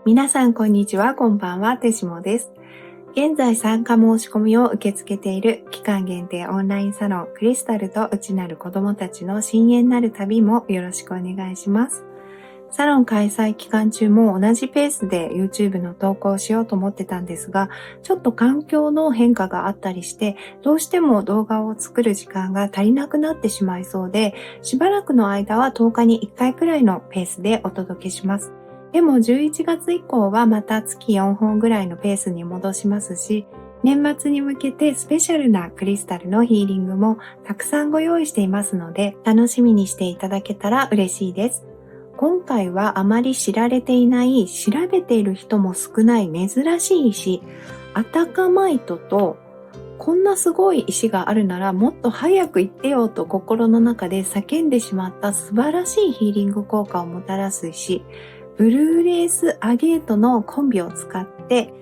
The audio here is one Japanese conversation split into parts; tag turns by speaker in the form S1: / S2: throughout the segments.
S1: 皆さんこんにちは、こんばんは、てしもです。現在参加申し込みを受け付けている期間限定オンラインサロンクリスタルと内なる子供たちの深淵なる旅もよろしくお願いします。サロン開催期間中も同じペースで YouTube の投稿をしようと思ってたんですが、ちょっと環境の変化があったりして、どうしても動画を作る時間が足りなくなってしまいそうで、しばらくの間は10日に1回くらいのペースでお届けします。でも11月以降はまた月4本ぐらいのペースに戻しますし、年末に向けてスペシャルなクリスタルのヒーリングもたくさんご用意していますので、楽しみにしていただけたら嬉しいです。今回はあまり知られていない、調べている人も少ない珍しい石、アタカマイトと、こんなすごい石があるならもっと早く言ってよと心の中で叫んでしまった素晴らしいヒーリング効果をもたらす石、ブルーレースアゲートのコンビを使って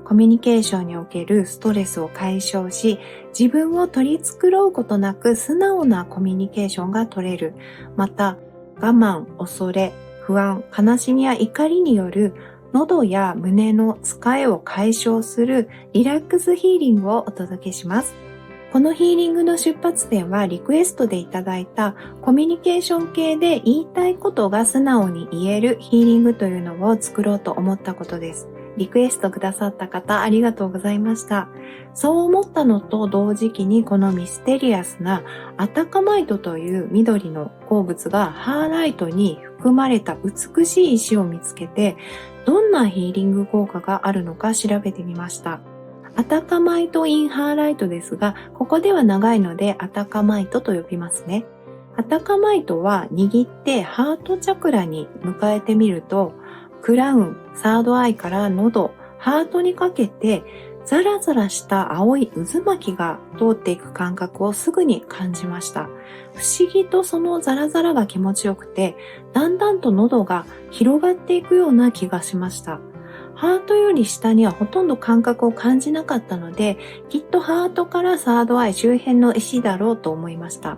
S1: コミュニケーションにおけるストレスを解消し、自分を取り繕うことなく素直なコミュニケーションが取れる。また、我慢、恐れ、不安、悲しみや怒りによる喉や胸のつかえを解消するリラックスヒーリングをお届けします。このヒーリングの出発点はリクエストでいただいたコミュニケーション系で言いたいことが素直に言えるヒーリングというのを作ろうと思ったことです。リクエストくださった方ありがとうございました。そう思ったのと同時期にこのミステリアスなアタカマイトという緑の鉱物がハーライトに含まれた美しい石を見つけて、どんなヒーリング効果があるのか調べてみました。アタカマイトインハーライトですが、ここでは長いのでアタカマイトと呼びますね。アタカマイトは握ってハートチャクラに迎えてみると、クラウン、サードアイから喉、ハートにかけてザラザラした青い渦巻きが通っていく感覚をすぐに感じました。不思議とそのザラザラが気持ちよくて、だんだんと喉が広がっていくような気がしました。ハートより下にはほとんど感覚を感じなかったので、きっとハートからサードアイ周辺の石だろうと思いました。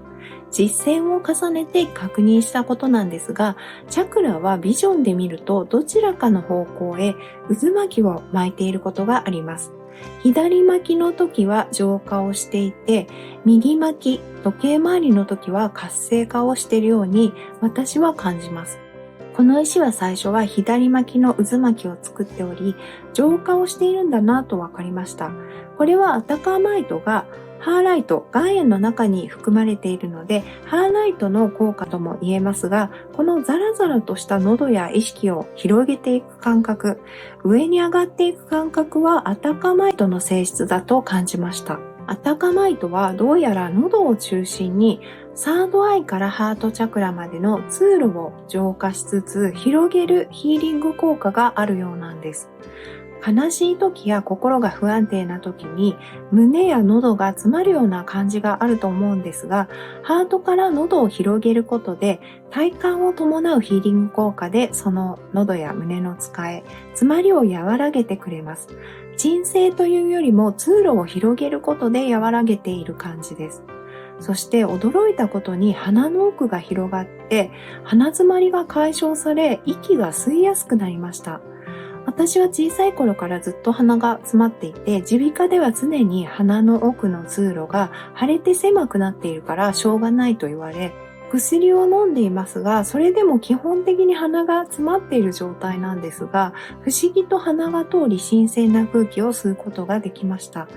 S1: 実践を重ねて確認したことなんですが、チャクラはビジョンで見るとどちらかの方向へ渦巻きを巻いていることがあります。左巻きの時は浄化をしていて、右巻き、時計回りの時は活性化をしているように私は感じます。この石は最初は左巻きの渦巻きを作っており、浄化をしているんだなと分かりました。これはアタカマイトがハーライト、岩塩の中に含まれているので、ハーライトの効果とも言えますが、このザラザラとした喉や意識を広げていく感覚、上に上がっていく感覚はアタカマイトの性質だと感じました。アタカマイトはどうやら喉を中心にサードアイからハートチャクラまでの通路を浄化しつつ広げるヒーリング効果があるようなんです。悲しい時や心が不安定な時に胸や喉が詰まるような感じがあると思うんですが、ハートから喉を広げることで体感を伴うヒーリング効果でその喉や胸のつかえ、詰まりを和らげてくれます。鎮静というよりも通路を広げることで和らげている感じです。そして驚いたことに鼻の奥が広がって鼻詰まりが解消され息が吸いやすくなりました。私は小さい頃からずっと鼻が詰まっていて、耳鼻科では常に鼻の奥の通路が腫れて狭くなっているからしょうがないと言われ、薬を飲んでいますが、それでも基本的に鼻が詰まっている状態なんですが、不思議と鼻が通り新鮮な空気を吸うことができました。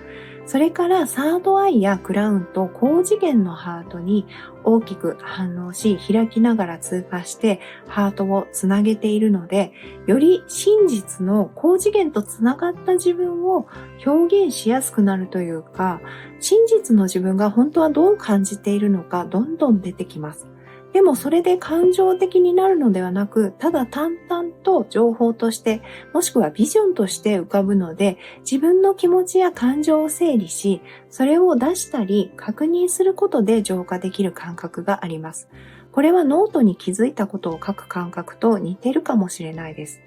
S1: それからサードアイやクラウンと高次元のハートに大きく反応し開きながら通過してハートをつなげているので、より真実の高次元とつながった自分を表現しやすくなるというか、真実の自分が本当はどう感じているのかどんどん出てきます。でもそれで感情的になるのではなく、ただ淡々と情報として、もしくはビジョンとして浮かぶので、自分の気持ちや感情を整理し、それを出したり確認することで浄化できる感覚があります。これはノートに気づいたことを書く感覚と似てるかもしれないです。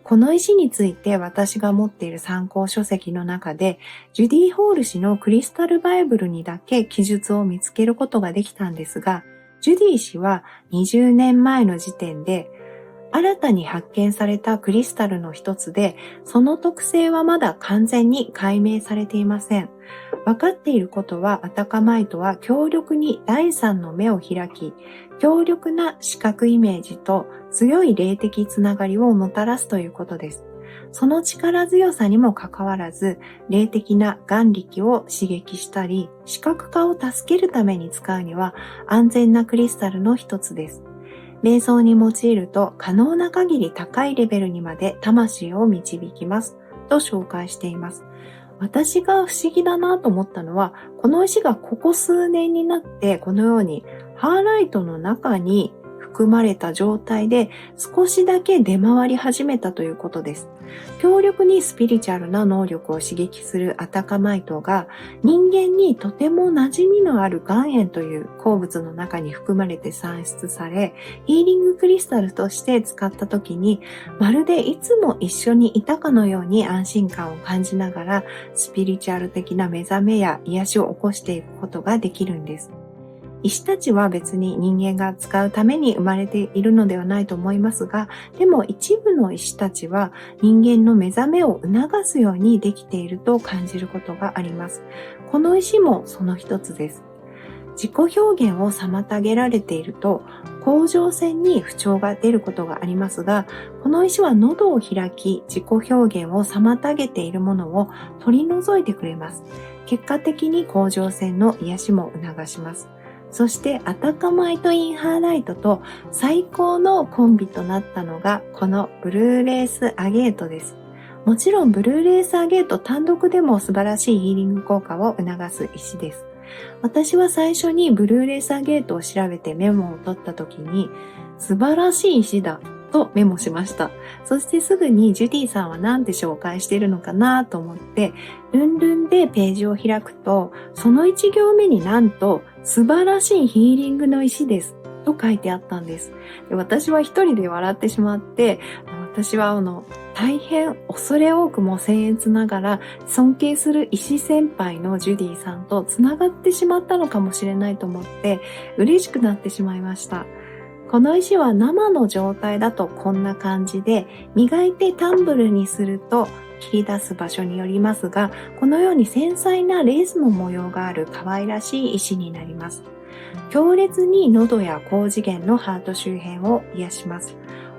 S1: この石について私が持っている参考書籍の中で、ジュディ・ホール氏のクリスタルバイブルにだけ記述を見つけることができたんですが、ジュディ氏は20年前の時点で新たに発見されたクリスタルの一つで、その特性はまだ完全に解明されていません。分かっていることは、アタカマイトは強力に第三の目を開き、強力な視覚イメージと強い霊的つながりをもたらすということです。その力強さにもかかわらず、霊的な眼力を刺激したり、視覚化を助けるために使うには安全なクリスタルの一つです。瞑想に用いると可能な限り高いレベルにまで魂を導きますと紹介しています。私が不思議だなと思ったのは、この石がここ数年になってこのようにハーライトの中に含まれた状態で少しだけ出回り始めたということです。強力にスピリチュアルな能力を刺激するアタカマイトが人間にとても馴染みのある岩塩という鉱物の中に含まれて産出され、ヒーリングクリスタルとして使った時にまるでいつも一緒にいたかのように安心感を感じながらスピリチュアル的な目覚めや癒しを起こしていくことができるんです。石たちは別に人間が使うために生まれているのではないと思いますが、でも一部の石たちは人間の目覚めを促すようにできていると感じることがあります。この石もその一つです。自己表現を妨げられていると、甲状腺に不調が出ることがありますが、この石は喉を開き、自己表現を妨げているものを取り除いてくれます。結果的に甲状腺の癒しも促します。そしてアタカマイト・インハーライトと最高のコンビとなったのがこのブルーレースアゲートです。もちろんブルーレースアゲート単独でも素晴らしいヒーリング効果を促す石です。私は最初にブルーレースアゲートを調べてメモを取った時に素晴らしい石だとメモしました。そしてすぐにジュディさんは何て紹介しているのかなと思ってルンルンでページを開くと、その1行目になんと素晴らしいヒーリングの石ですと書いてあったんです。で、私は一人で笑ってしまって、私は大変恐れ多くも僭越ながら尊敬する石先輩のジュディさんとつながってしまったのかもしれないと思って嬉しくなってしまいました。この石は生の状態だとこんな感じで、磨いてタンブルにすると切り出す場所によりますが、このように繊細なレースの模様がある可愛らしい石になります。強烈に喉や高次元のハート周辺を癒します。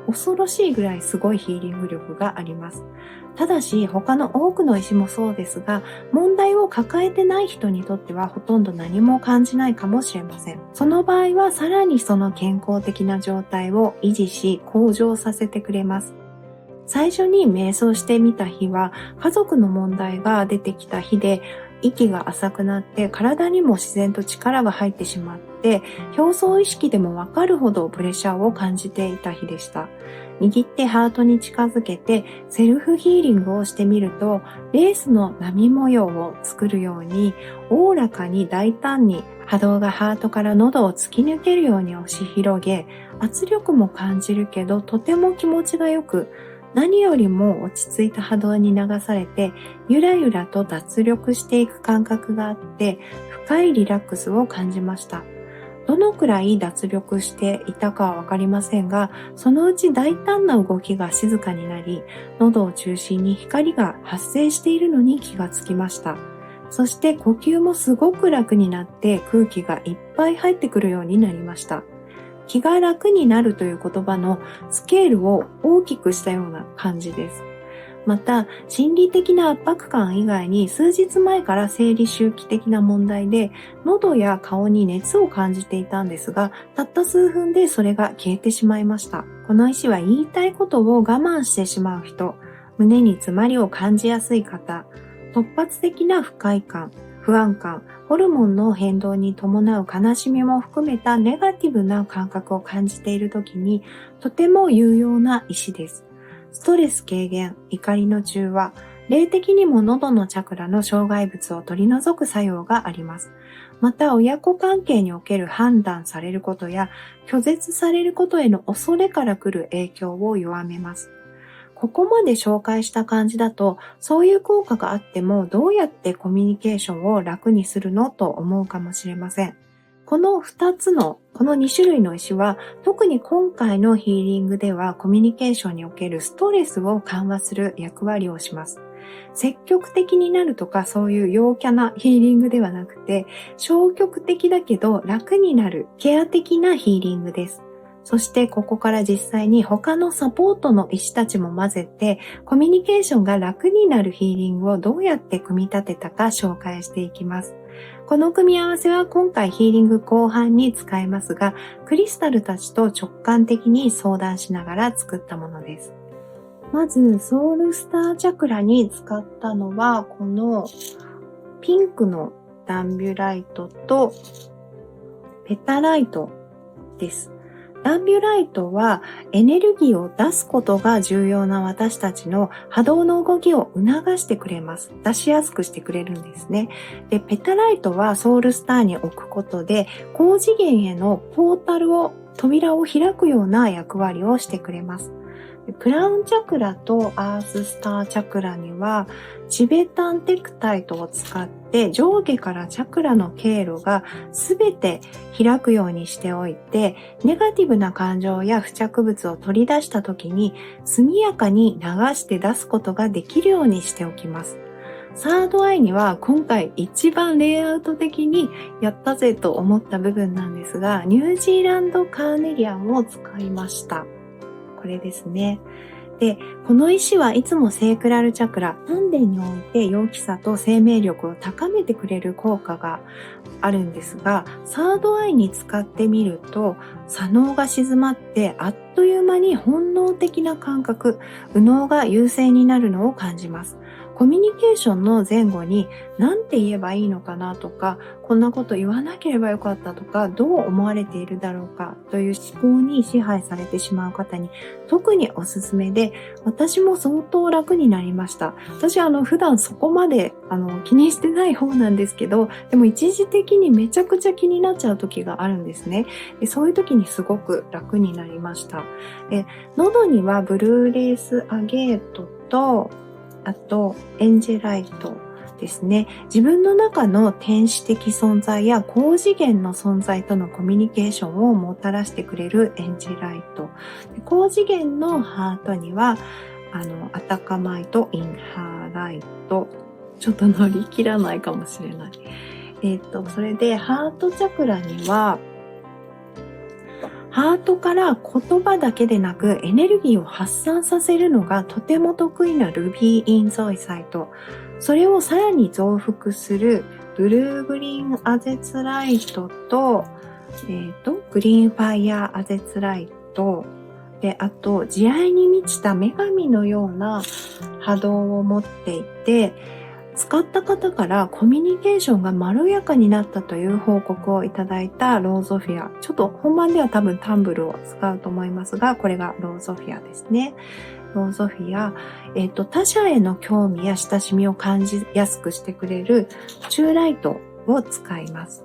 S1: 恐ろしいぐらいすごいヒーリング力があります。ただし他の多くの石もそうですが、問題を抱えてない人にとってはほとんど何も感じないかもしれません。その場合はさらにその健康的な状態を維持し向上させてくれます。最初に瞑想してみた日は家族の問題が出てきた日で、息が浅くなって体にも自然と力が入ってしまって、表層意識でもわかるほどプレッシャーを感じていた日でした。握ってハートに近づけてセルフヒーリングをしてみると、レースの波模様を作るようにおおらかに大胆に波動がハートから喉を突き抜けるように押し広げ、圧力も感じるけどとても気持ちがよく、何よりも落ち着いた波動に流されてゆらゆらと脱力していく感覚があって、深いリラックスを感じました。どのくらい脱力していたかはわかりませんが、そのうち大胆な動きが静かになり、喉を中心に光が発生しているのに気がつきました。そして呼吸もすごく楽になって空気がいっぱい入ってくるようになりました。気が楽になるという言葉のスケールを大きくしたような感じです。また、心理的な圧迫感以外に数日前から生理周期的な問題で喉や顔に熱を感じていたんですが、たった数分でそれが消えてしまいました。この石は言いたいことを我慢してしまう人、胸に詰まりを感じやすい方、突発的な不快感、不安感、ホルモンの変動に伴う悲しみも含めたネガティブな感覚を感じているときにとても有用な石です。ストレス軽減、怒りの中和、霊的にも喉のチャクラの障害物を取り除く作用があります。また親子関係における判断されることや拒絶されることへの恐れから来る影響を弱めます。ここまで紹介した感じだと、そういう効果があってもどうやってコミュニケーションを楽にするのと思うかもしれません。この2種類の石は、特に今回のヒーリングではコミュニケーションにおけるストレスを緩和する役割をします。積極的になるとかそういう陽キャなヒーリングではなくて、消極的だけど楽になるケア的なヒーリングです。そしてここから実際に他のサポートの石たちも混ぜて、コミュニケーションが楽になるヒーリングをどうやって組み立てたか紹介していきます。この組み合わせは今回ヒーリング後半に使えますが、クリスタルたちと直感的に相談しながら作ったものです。まず、ソウルスターチャクラに使ったのは、このピンクのダンビュライトとペタライトです。ダンビュライトはエネルギーを出すことが重要な私たちの波動の動きを促してくれます。出しやすくしてくれるんですね。で、ペタライトはソウルスターに置くことで高次元への扉を開くような役割をしてくれます。クラウンチャクラとアーススターチャクラにはチベタンテクタイトを使って上下からチャクラの経路がすべて開くようにしておいて、ネガティブな感情や付着物を取り出した時に速やかに流して出すことができるようにしておきます。サードアイには今回一番レイアウト的にやったぜと思った部分なんですが、ニュージーランドカーネリアンを使いました。これですね。で、この石はいつもセークラルチャクラ、丹田において陽気さと生命力を高めてくれる効果があるんですが、サードアイに使ってみると、左脳が静まってあっという間に本能的な感覚、右脳が優勢になるのを感じます。コミュニケーションの前後に何て言えばいいのかなとか、こんなこと言わなければよかったとか、どう思われているだろうかという思考に支配されてしまう方に特におすすめで、私も相当楽になりました。私普段そこまで気にしてない方なんですけど、でも一時的にめちゃくちゃ気になっちゃう時があるんですね。で、そういう時にすごく楽になりました。で、喉にはブルーレースアゲートと、あとエンジェライトですね。自分の中の天使的存在や高次元の存在とのコミュニケーションをもたらしてくれるエンジェライト。高次元のハートにはアタカマイト、インハーライト。ちょっと乗り切らないかもしれない。それでハートチャクラにはハートから言葉だけでなくエネルギーを発散させるのがとても得意なルビーインゾイサイト。それをさらに増幅するブルーグリーンアゼツライトと、グリーンファイヤーアゼツライトで、あと慈愛に満ちた女神のような波動を持っていて、使った方からコミュニケーションがまろやかになったという報告をいただいたローゾフィア。ちょっと本番では多分タンブルを使うと思いますが、これがローゾフィアですね。ローゾフィア、他者への興味や親しみを感じやすくしてくれるチューライトを使います。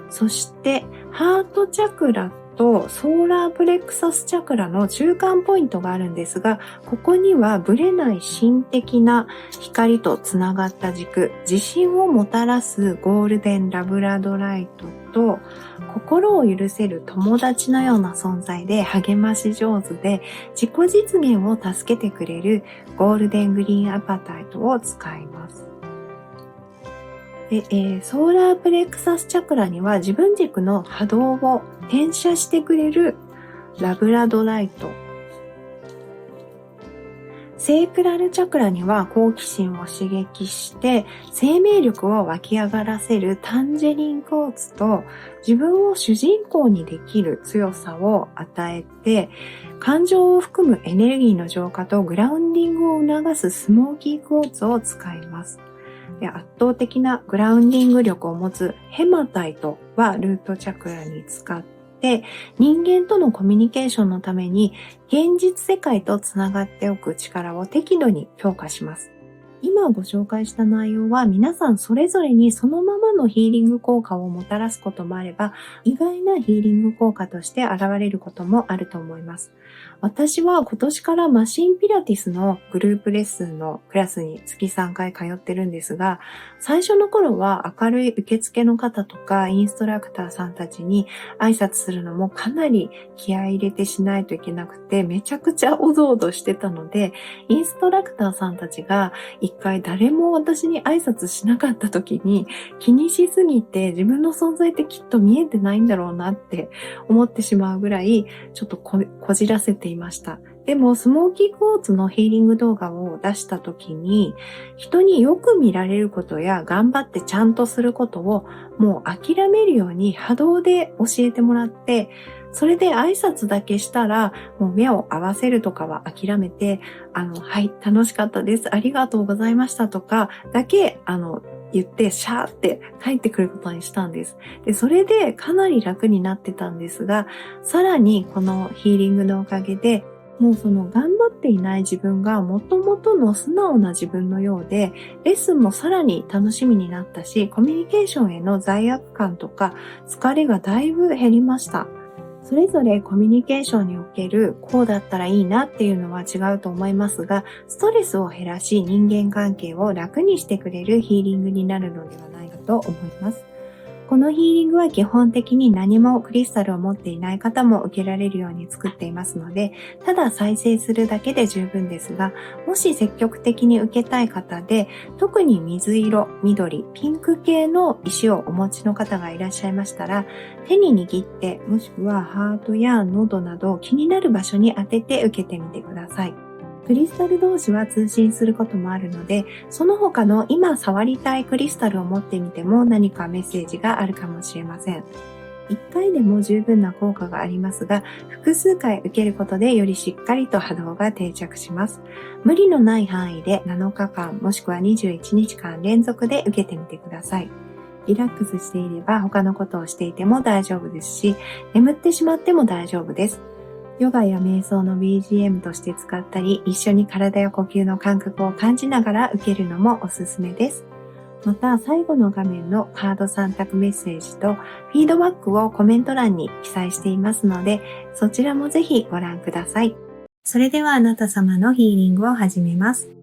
S1: そして、ハートチャクラとソーラープレクサスチャクラの中間ポイントがあるんですが、ここにはブレない神的な光とつながった軸、自信をもたらすゴールデンラブラドライトと、心を許せる友達のような存在で励まし上手で自己実現を助けてくれるゴールデングリーンアパタイトを使います。で、ソーラープレクサスチャクラには自分軸の波動を転写してくれるラブラドライト。セークラルチャクラには好奇心を刺激して生命力を湧き上がらせるタンジェリンクォーツと、自分を主人公にできる強さを与えて感情を含むエネルギーの浄化とグラウンディングを促すスモーキークォーツを使います。で、圧倒的なグラウンディング力を持つヘマタイトはルートチャクラに使って人間とのコミュニケーションのために現実世界とつながっておく力を適度に強化します。今ご紹介した内容は皆さんそれぞれにそのままのヒーリング効果をもたらすこともあれば、意外なヒーリング効果として現れることもあると思います。私は今年からマシンピラティスのグループレッスンのクラスに月3回通ってるんですが、最初の頃は明るい受付の方とかインストラクターさんたちに挨拶するのもかなり気合い入れてしないといけなくて、めちゃくちゃおどおどしてたので、インストラクターさんたちが一回誰も私に挨拶しなかった時に気にしすぎて自分の存在ってきっと見えてないんだろうなって思ってしまうぐらいちょっとこじらせていました。でも、スモーキークォーツのヒーリング動画を出した時に、人によく見られることや頑張ってちゃんとすることをもう諦めるように波動で教えてもらって、それで挨拶だけしたら、もう目を合わせるとかは諦めて、はい、楽しかったです。ありがとうございましたとか、だけ、言って、シャーって帰ってくることにしたんです。で、それでかなり楽になってたんですが、さらにこのヒーリングのおかげで、もうその頑張っていない自分が元々の素直な自分のようで、レッスンもさらに楽しみになったし、コミュニケーションへの罪悪感とか疲れがだいぶ減りました。それぞれコミュニケーションにおけるこうだったらいいなっていうのは違うと思いますが、ストレスを減らし人間関係を楽にしてくれるヒーリングになるのではないかと思います。このヒーリングは基本的に何もクリスタルを持っていない方も受けられるように作っていますので、ただ再生するだけで十分ですが、もし積極的に受けたい方で、特に水色、緑、ピンク系の石をお持ちの方がいらっしゃいましたら、手に握って、もしくはハートや喉など気になる場所に当てて受けてみてください。クリスタル同士は通信することもあるので、その他の今触りたいクリスタルを持ってみても何かメッセージがあるかもしれません。1回でも十分な効果がありますが、複数回受けることでよりしっかりと波動が定着します。無理のない範囲で7日間もしくは21日間連続で受けてみてください。リラックスしていれば他のことをしていても大丈夫ですし、眠ってしまっても大丈夫です。ヨガや瞑想の BGM として使ったり、一緒に体や呼吸の感覚を感じながら受けるのもおすすめです。また、最後の画面のカード3択メッセージとフィードバックをコメント欄に記載していますので、そちらもぜひご覧ください。それではあなた様のヒーリングを始めます。